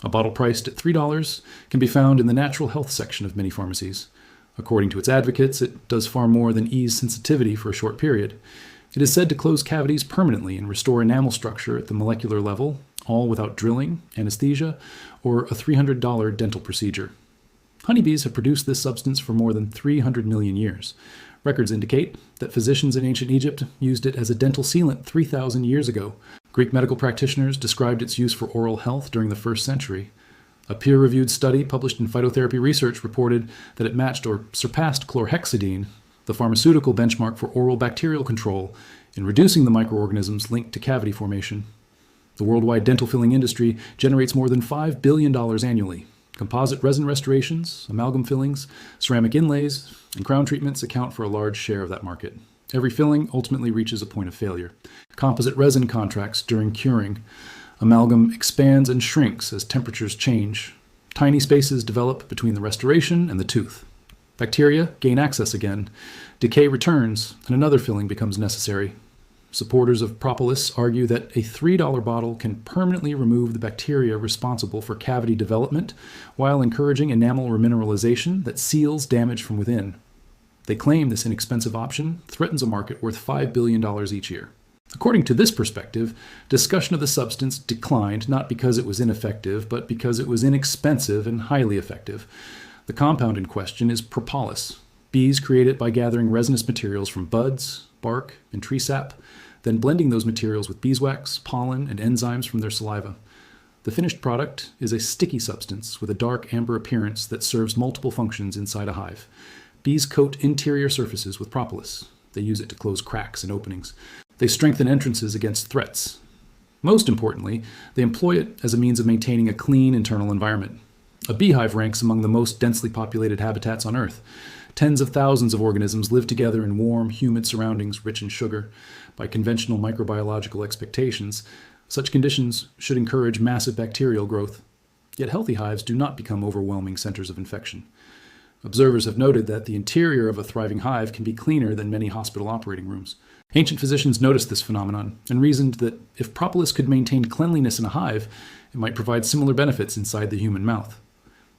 A bottle priced at $3 can be found in the natural health section of many pharmacies. According to its advocates, it does far more than ease sensitivity for a short period. It is said to close cavities permanently and restore enamel structure at the molecular level, all without drilling, anesthesia, or a $300 dental procedure. Honeybees have produced this substance for more than 300 million years. Records indicate that physicians in ancient Egypt used it as a dental sealant 3,000 years ago. Greek medical practitioners described its use for oral health during the 1st century. A peer-reviewed study published in Phytotherapy Research reported that it matched or surpassed chlorhexidine, the pharmaceutical benchmark for oral bacterial control, in reducing the microorganisms linked to cavity formation. The worldwide dental filling industry generates more than $5 billion annually. Composite resin restorations, amalgam fillings, ceramic inlays, and crown treatments account for a large share of that market. Every filling ultimately reaches a point of failure. Composite resin contracts during curing. Amalgam expands and shrinks as temperatures change. Tiny spaces develop between the restoration and the tooth. Bacteria gain access again. Decay returns, and another filling becomes necessary. Supporters of propolis argue that a $3 bottle can permanently remove the bacteria responsible for cavity development while encouraging enamel remineralization that seals damage from within. They claim this inexpensive option threatens a market worth $5 billion each year. According to this perspective, discussion of the substance declined not because it was ineffective, but because it was inexpensive and highly effective. The compound in question is propolis. Bees create it by gathering resinous materials from buds, bark, and tree sap, then blending those materials with beeswax, pollen, and enzymes from their saliva. The finished product is a sticky substance with a dark amber appearance that serves multiple functions inside a hive. Bees coat interior surfaces with propolis. They use it to close cracks and openings. They strengthen entrances against threats. Most importantly, they employ it as a means of maintaining a clean internal environment. A beehive ranks among the most densely populated habitats on Earth. Tens of thousands of organisms live together in warm, humid surroundings rich in sugar. By conventional microbiological expectations, such conditions should encourage massive bacterial growth. Yet healthy hives do not become overwhelming centers of infection. Observers have noted that the interior of a thriving hive can be cleaner than many hospital operating rooms. Ancient physicians noticed this phenomenon and reasoned that if propolis could maintain cleanliness in a hive, it might provide similar benefits inside the human mouth.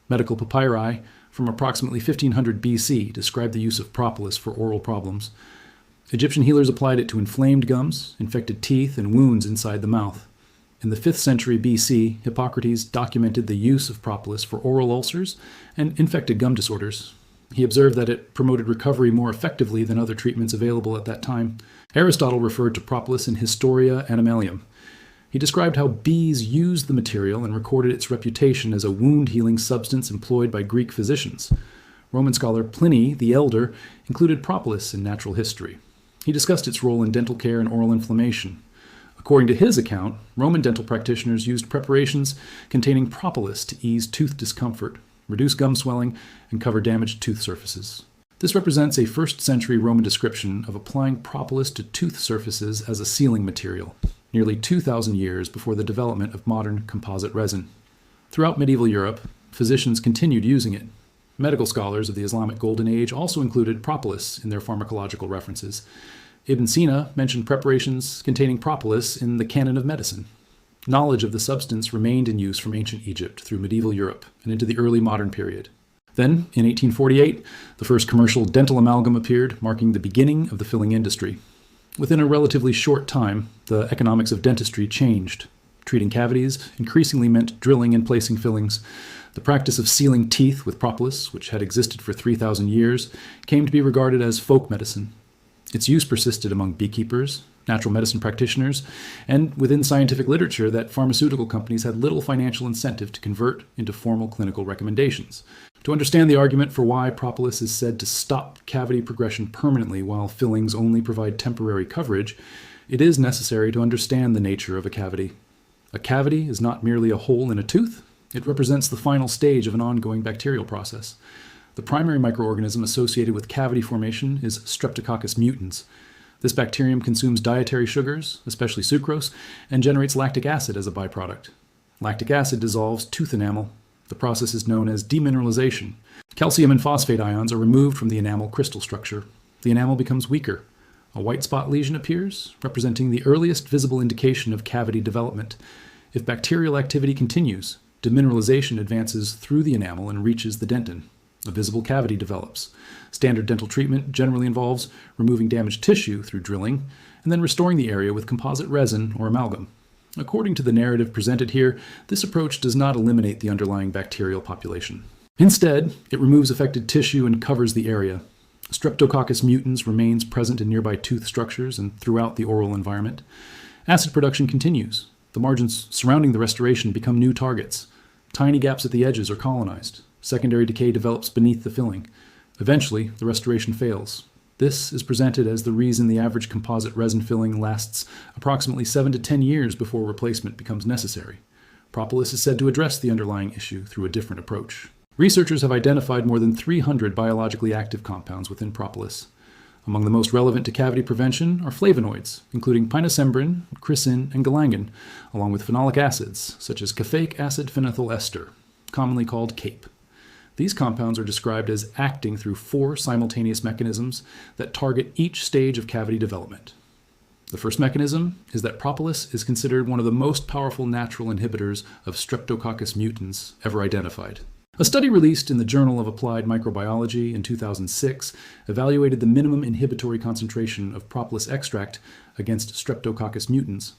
Medical papyri from approximately 1500 BC describe the use of propolis for oral problems. Egyptian healers applied it to inflamed gums, infected teeth, and wounds inside the mouth. In the 5th century BC, Hippocrates documented the use of propolis for oral ulcers and infected gum disorders. He observed that it promoted recovery more effectively than other treatments available at that time. Aristotle referred to propolis in Historia Animalium. He described how bees used the material and recorded its reputation as a wound-healing substance employed by Greek physicians. Roman scholar Pliny the Elder included propolis in natural history. He discussed its role in dental care and oral inflammation. According to his account, Roman dental practitioners used preparations containing propolis to ease tooth discomfort, reduce gum swelling, and cover damaged tooth surfaces. This represents a 1st century Roman description of applying propolis to tooth surfaces as a sealing material, nearly 2,000 years before the development of modern composite resin. Throughout medieval Europe, physicians continued using it. Medical scholars of the Islamic Golden Age also included propolis in their pharmacological references. Ibn Sina mentioned preparations containing propolis in the canon of medicine. Knowledge of the substance remained in use from ancient Egypt through medieval Europe and into the early modern period. Then, in 1848, the first commercial dental amalgam appeared, marking the beginning of the filling industry. Within a relatively short time, the economics of dentistry changed. Treating cavities increasingly meant drilling and placing fillings. The practice of sealing teeth with propolis, which had existed for 3,000 years, came to be regarded as folk medicine. Its use persisted among beekeepers, natural medicine practitioners, and within scientific literature that pharmaceutical companies had little financial incentive to convert into formal clinical recommendations. To understand the argument for why propolis is said to stop cavity progression permanently while fillings only provide temporary coverage, it is necessary to understand the nature of a cavity. A cavity is not merely a hole in a tooth. It represents the final stage of an ongoing bacterial process. The primary microorganism associated with cavity formation is Streptococcus mutans. This bacterium consumes dietary sugars, especially sucrose, and generates lactic acid as a byproduct. Lactic acid dissolves tooth enamel. The process is known as demineralization. Calcium and phosphate ions are removed from the enamel crystal structure. The enamel becomes weaker. A white spot lesion appears, representing the earliest visible indication of cavity development. If bacterial activity continues, Demineralization advances through the enamel and reaches the dentin. A visible cavity develops. Standard dental treatment generally involves removing damaged tissue through drilling and then restoring the area with composite resin or amalgam. According to the narrative presented here, this approach does not eliminate the underlying bacterial population. Instead, it removes affected tissue and covers the area. Streptococcus mutans remains present in nearby tooth structures and throughout the oral environment. Acid production continues. The margins surrounding the restoration become new targets. Tiny gaps at the edges are colonized. Secondary decay develops beneath the filling. Eventually, the restoration fails. This is presented as the reason the average composite resin filling lasts approximately 7 to 10 years before replacement becomes necessary. Propolis is said to address the underlying issue through a different approach. Researchers have identified more than 300 biologically active compounds within propolis. Among the most relevant to cavity prevention are flavonoids, including pinosembrin, chrysin, and galangan, along with phenolic acids, such as caffeic acid phenethyl ester, commonly called CAPE. These compounds are described as acting through 4 simultaneous mechanisms that target each stage of cavity development. The first mechanism is that propolis is considered one of the most powerful natural inhibitors of Streptococcus mutans ever identified. A study released in the Journal of Applied Microbiology in 2006 evaluated the minimum inhibitory concentration of propolis extract against Streptococcus mutans.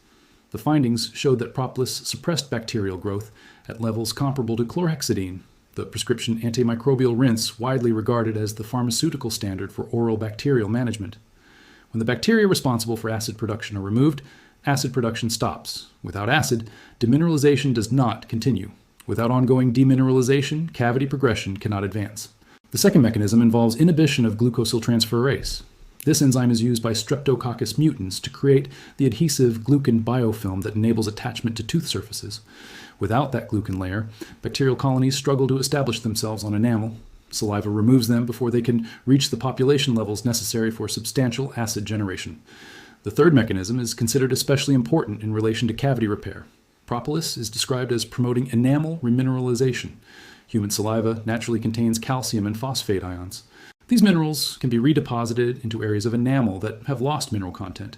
The findings showed that propolis suppressed bacterial growth at levels comparable to chlorhexidine, the prescription antimicrobial rinse widely regarded as the pharmaceutical standard for oral bacterial management. When the bacteria responsible for acid production are removed, acid production stops. Without acid, demineralization does not continue. Without ongoing demineralization, cavity progression cannot advance. The second mechanism involves inhibition of glucosyltransferase. This enzyme is used by Streptococcus mutans to create the adhesive glucan biofilm that enables attachment to tooth surfaces. Without that glucan layer, bacterial colonies struggle to establish themselves on enamel. Saliva removes them before they can reach the population levels necessary for substantial acid generation. The third mechanism is considered especially important in relation to cavity repair. Propolis is described as promoting enamel remineralization. Human saliva naturally contains calcium and phosphate ions. These minerals can be redeposited into areas of enamel that have lost mineral content.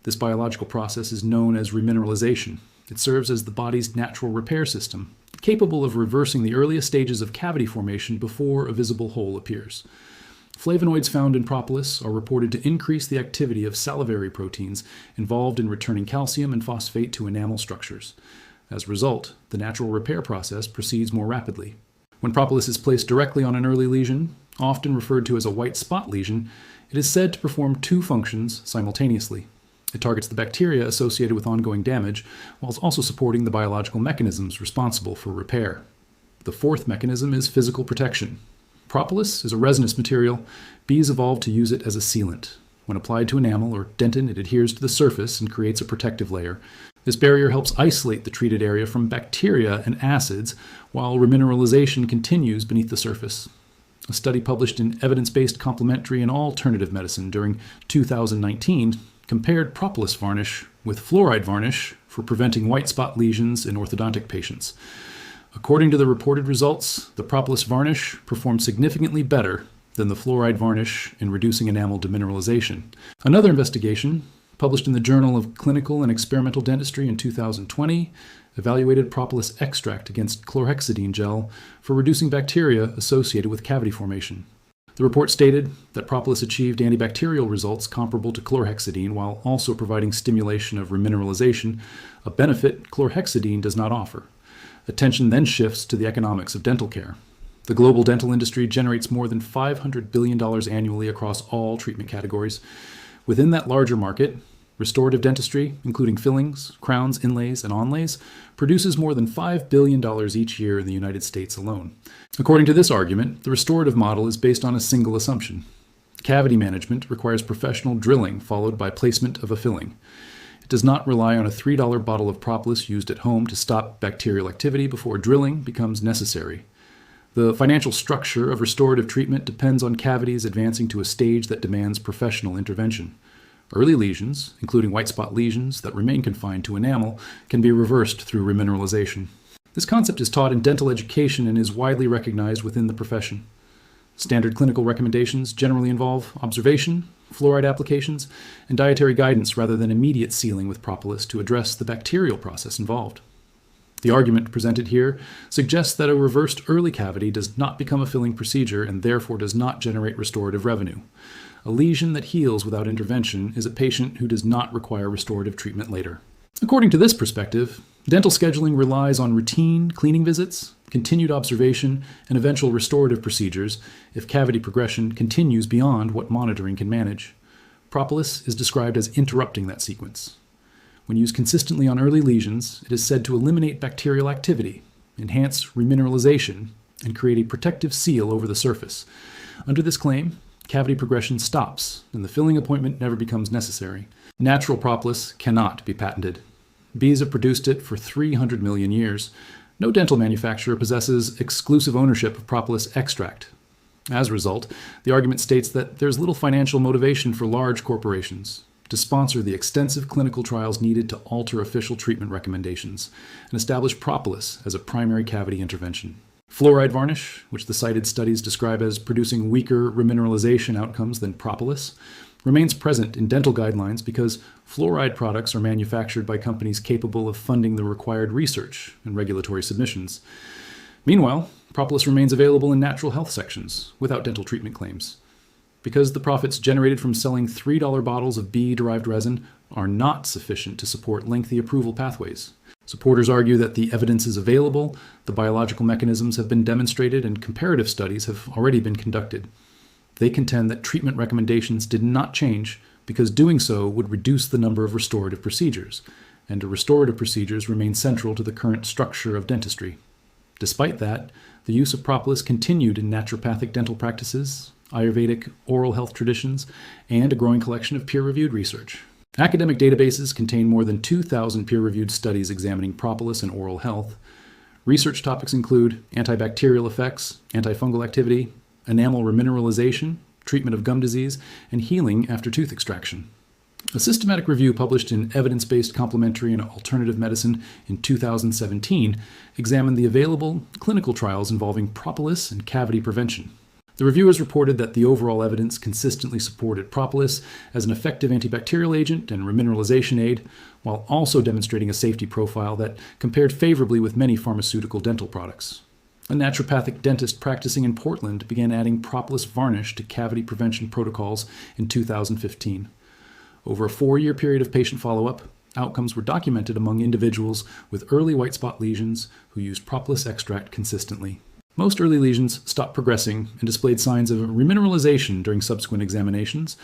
This biological process is known as remineralization. It serves as the body's natural repair system, capable of reversing the earliest stages of cavity formation before a visible hole appears. Flavonoids found in propolis are reported to increase the activity of salivary proteins involved in returning calcium and phosphate to enamel structures. As a result, the natural repair process proceeds more rapidly. When propolis is placed directly on an early lesion, often referred to as a white spot lesion, it is said to perform 2 functions simultaneously. It targets the bacteria associated with ongoing damage, while also supporting the biological mechanisms responsible for repair. The fourth mechanism is physical protection. Propolis is a resinous material. Bees evolved to use it as a sealant. When applied to enamel or dentin, it adheres to the surface and creates a protective layer. This barrier helps isolate the treated area from bacteria and acids, while remineralization continues beneath the surface. A study published in Evidence-Based Complementary and Alternative Medicine during 2019 compared propolis varnish with fluoride varnish for preventing white spot lesions in orthodontic patients. According to the reported results, the propolis varnish performed significantly better than the fluoride varnish in reducing enamel demineralization. Another investigation, published in the Journal of Clinical and Experimental Dentistry in 2020, evaluated propolis extract against chlorhexidine gel for reducing bacteria associated with cavity formation. The report stated that propolis achieved antibacterial results comparable to chlorhexidine while also providing stimulation of remineralization, a benefit chlorhexidine does not offer. Attention then shifts to the economics of dental care. The global dental industry generates more than $500 billion annually across all treatment categories. Within that larger market, restorative dentistry, including fillings, crowns, inlays, and onlays, produces more than $5 billion each year in the United States alone. According to this argument, the restorative model is based on a single assumption. Cavity management requires professional drilling followed by placement of a filling. It does not rely on a $3 bottle of propolis used at home to stop bacterial activity before drilling becomes necessary. The financial structure of restorative treatment depends on cavities advancing to a stage that demands professional intervention. Early lesions, including white spot lesions that remain confined to enamel, can be reversed through remineralization. This concept is taught in dental education and is widely recognized within the profession. Standard clinical recommendations generally involve observation, fluoride applications, and dietary guidance rather than immediate sealing with propolis to address the bacterial process involved. The argument presented here suggests that a reversed early cavity does not become a filling procedure and therefore does not generate restorative revenue. A lesion that heals without intervention is a patient who does not require restorative treatment later. According to this perspective, dental scheduling relies on routine cleaning visits, continued observation, and eventual restorative procedures if cavity progression continues beyond what monitoring can manage. Propolis is described as interrupting that sequence. When used consistently on early lesions, it is said to eliminate bacterial activity, enhance remineralization, and create a protective seal over the surface. Under this claim, cavity progression stops, and the filling appointment never becomes necessary. Natural propolis cannot be patented. Bees have produced it for 300 million years. No dental manufacturer possesses exclusive ownership of propolis extract. As a result, the argument states that there's little financial motivation for large corporations to sponsor the extensive clinical trials needed to alter official treatment recommendations and establish propolis as a primary cavity intervention. Fluoride varnish, which the cited studies describe as producing weaker remineralization outcomes than propolis, remains present in dental guidelines because fluoride products are manufactured by companies capable of funding the required research and regulatory submissions. Meanwhile, propolis remains available in natural health sections without dental treatment claims, because the profits generated from selling $3 bottles of bee-derived resin are not sufficient to support lengthy approval pathways. Supporters argue that the evidence is available, the biological mechanisms have been demonstrated, and comparative studies have already been conducted. They contend that treatment recommendations did not change because doing so would reduce the number of restorative procedures, and restorative procedures remain central to the current structure of dentistry. Despite that, the use of propolis continued in naturopathic dental practices, Ayurvedic oral health traditions, and a growing collection of peer-reviewed research. Academic databases contain more than 2,000 peer-reviewed studies examining propolis and oral health. Research topics include antibacterial effects, antifungal activity, enamel remineralization, treatment of gum disease, and healing after tooth extraction. A systematic review published in Evidence-Based Complementary and Alternative Medicine in 2017 examined the available clinical trials involving propolis and cavity prevention. The reviewers reported that the overall evidence consistently supported propolis as an effective antibacterial agent and remineralization aid, while also demonstrating a safety profile that compared favorably with many pharmaceutical dental products. A naturopathic dentist practicing in Portland began adding propolis varnish to cavity prevention protocols in 2015. Over a 4-year period of patient follow-up, outcomes were documented among individuals with early white spot lesions who used propolis extract consistently. Most early lesions stopped progressing and displayed signs of remineralization during subsequent examinations.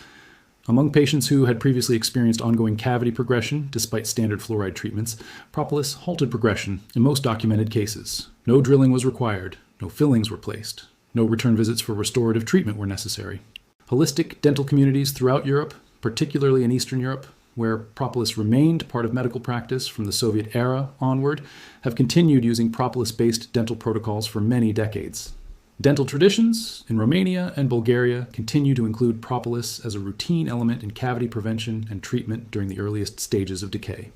Among patients who had previously experienced ongoing cavity progression despite standard fluoride treatments, propolis halted progression in most documented cases. No drilling was required, no fillings were placed, no return visits for restorative treatment were necessary. Holistic dental communities throughout Europe, particularly in Eastern Europe, where propolis remained part of medical practice from the Soviet era onward, have continued using propolis-based dental protocols for many decades. Dental traditions in Romania and Bulgaria continue to include propolis as a routine element in cavity prevention and treatment during the earliest stages of decay.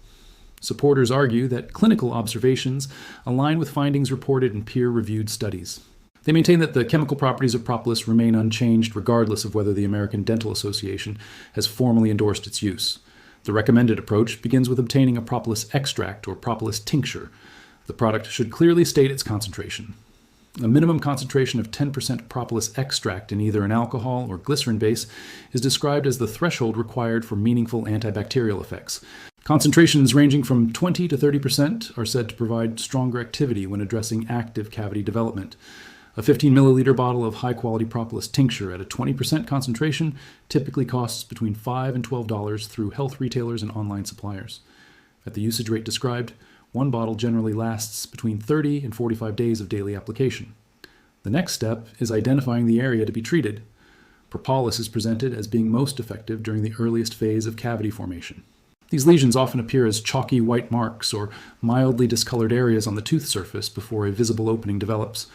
Supporters argue that clinical observations align with findings reported in peer-reviewed studies. They maintain that the chemical properties of propolis remain unchanged regardless of whether the American Dental Association has formally endorsed its use. The recommended approach begins with obtaining a propolis extract or propolis tincture. The product should clearly state its concentration. A minimum concentration of 10% propolis extract in either an alcohol or glycerin base is described as the threshold required for meaningful antibacterial effects. Concentrations ranging from 20 to 30% are said to provide stronger activity when addressing active cavity development. A 15 milliliter bottle of high-quality propolis tincture at a 20% concentration typically costs between $5 and $12 through health retailers and online suppliers. At the usage rate described, one bottle generally lasts between 30 and 45 days of daily application. The next step is identifying the area to be treated. Propolis is presented as being most effective during the earliest phase of cavity formation. These lesions often appear as chalky white marks or mildly discolored areas on the tooth surface before a visible opening develops.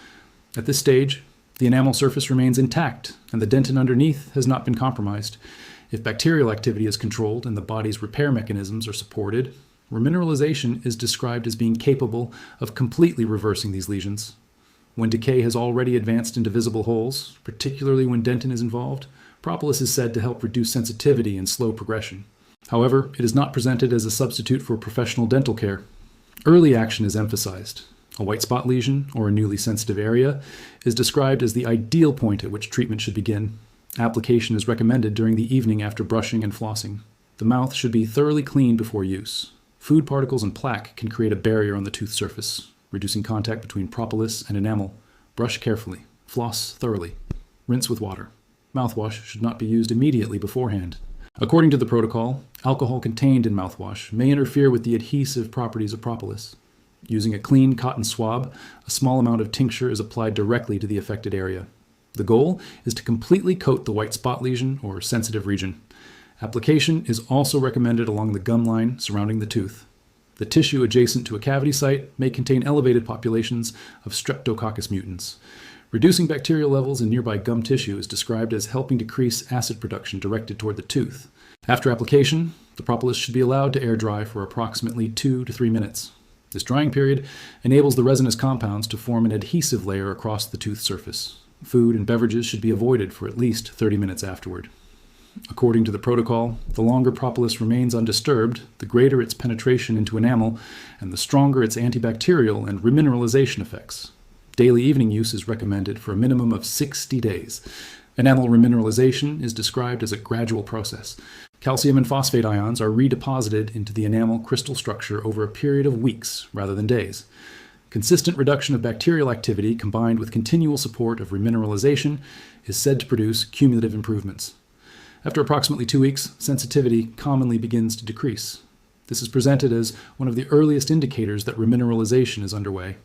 At this stage, the enamel surface remains intact and the dentin underneath has not been compromised. If bacterial activity is controlled and the body's repair mechanisms are supported, remineralization is described as being capable of completely reversing these lesions. When decay has already advanced into visible holes, particularly when dentin is involved, propolis is said to help reduce sensitivity and slow progression. However, it is not presented as a substitute for professional dental care. Early action is emphasized. A white spot lesion, or a newly sensitive area, is described as the ideal point at which treatment should begin. Application is recommended during the evening after brushing and flossing. The mouth should be thoroughly cleaned before use. Food particles and plaque can create a barrier on the tooth surface, reducing contact between propolis and enamel. Brush carefully. Floss thoroughly. Rinse with water. Mouthwash should not be used immediately beforehand. According to the protocol, alcohol contained in mouthwash may interfere with the adhesive properties of propolis. Using a clean cotton swab, a small amount of tincture is applied directly to the affected area. The goal is to completely coat the white spot lesion or sensitive region. Application is also recommended along the gum line surrounding the tooth. The tissue adjacent to a cavity site may contain elevated populations of Streptococcus mutans. Reducing bacterial levels in nearby gum tissue is described as helping decrease acid production directed toward the tooth. After application, the propolis should be allowed to air dry for approximately 2 to 3 minutes. This drying period enables the resinous compounds to form an adhesive layer across the tooth surface. Food and beverages should be avoided for at least 30 minutes afterward. According to the protocol, the longer propolis remains undisturbed, the greater its penetration into enamel, and the stronger its antibacterial and remineralization effects. Daily evening use is recommended for a minimum of 60 days. Enamel remineralization is described as a gradual process. Calcium and phosphate ions are redeposited into the enamel crystal structure over a period of weeks rather than days. Consistent reduction of bacterial activity combined with continual support of remineralization is said to produce cumulative improvements. After approximately 2 weeks, sensitivity commonly begins to decrease. This is presented as one of the earliest indicators that remineralization is underway.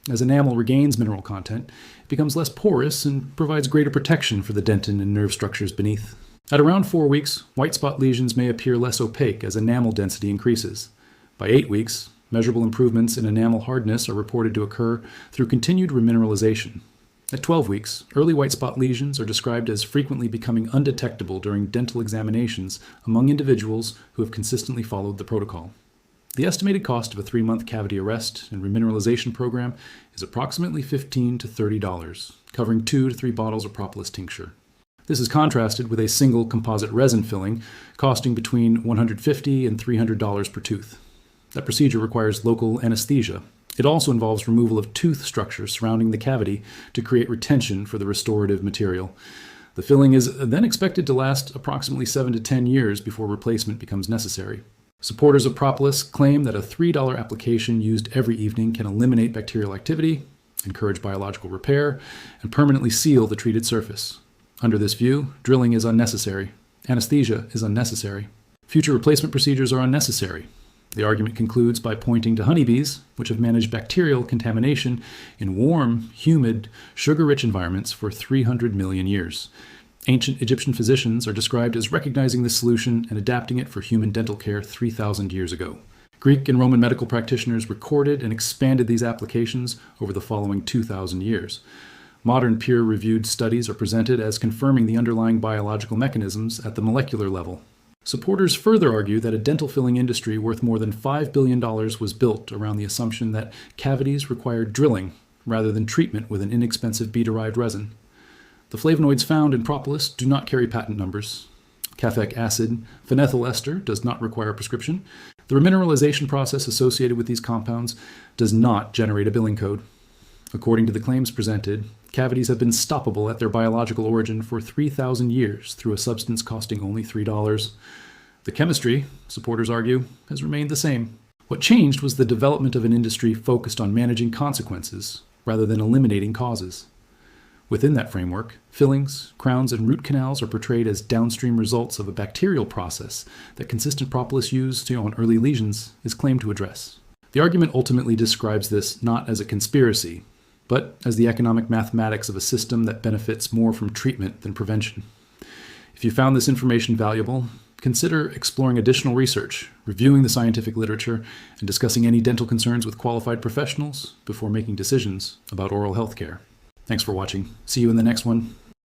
As enamel regains mineral content, it becomes less porous and provides greater protection for the dentin and nerve structures beneath. At around 4 weeks, white spot lesions may appear less opaque as enamel density increases. By 8 weeks, measurable improvements in enamel hardness are reported to occur through continued remineralization. At 12 weeks, early white spot lesions are described as frequently becoming undetectable during dental examinations among individuals who have consistently followed the protocol. The estimated cost of a 3-month cavity arrest and remineralization program is approximately $15 to $30, covering 2 to 3 bottles of propolis tincture. This is contrasted with a single composite resin filling costing between $150 and $300 per tooth. That procedure requires local anesthesia. It also involves removal of tooth structure surrounding the cavity to create retention for the restorative material. The filling is then expected to last approximately 7 to 10 years before replacement becomes necessary. Supporters of propolis claim that a $3 application used every evening can eliminate bacterial activity, encourage biological repair, and permanently seal the treated surface. Under this view, drilling is unnecessary. Anesthesia is unnecessary. Future replacement procedures are unnecessary. The argument concludes by pointing to honeybees, which have managed bacterial contamination in warm, humid, sugar-rich environments for 300 million years. Ancient Egyptian physicians are described as recognizing this solution and adapting it for human dental care 3,000 years ago. Greek and Roman medical practitioners recorded and expanded these applications over the following 2,000 years. Modern peer-reviewed studies are presented as confirming the underlying biological mechanisms at the molecular level. Supporters further argue that a dental filling industry worth more than $5 billion was built around the assumption that cavities required drilling rather than treatment with an inexpensive bee-derived resin. The flavonoids found in propolis do not carry patent numbers. Caffeic acid phenethyl ester does not require a prescription. The remineralization process associated with these compounds does not generate a billing code. According to the claims presented, cavities have been stoppable at their biological origin for 3,000 years through a substance costing only $3. The chemistry, supporters argue, has remained the same. What changed was the development of an industry focused on managing consequences rather than eliminating causes. Within that framework, fillings, crowns, and root canals are portrayed as downstream results of a bacterial process that consistent propolis used on early lesions is claimed to address. The argument ultimately describes this not as a conspiracy, but as the economic mathematics of a system that benefits more from treatment than prevention. If you found this information valuable, consider exploring additional research, reviewing the scientific literature, and discussing any dental concerns with qualified professionals before making decisions about oral health care. Thanks for watching. See you in the next one.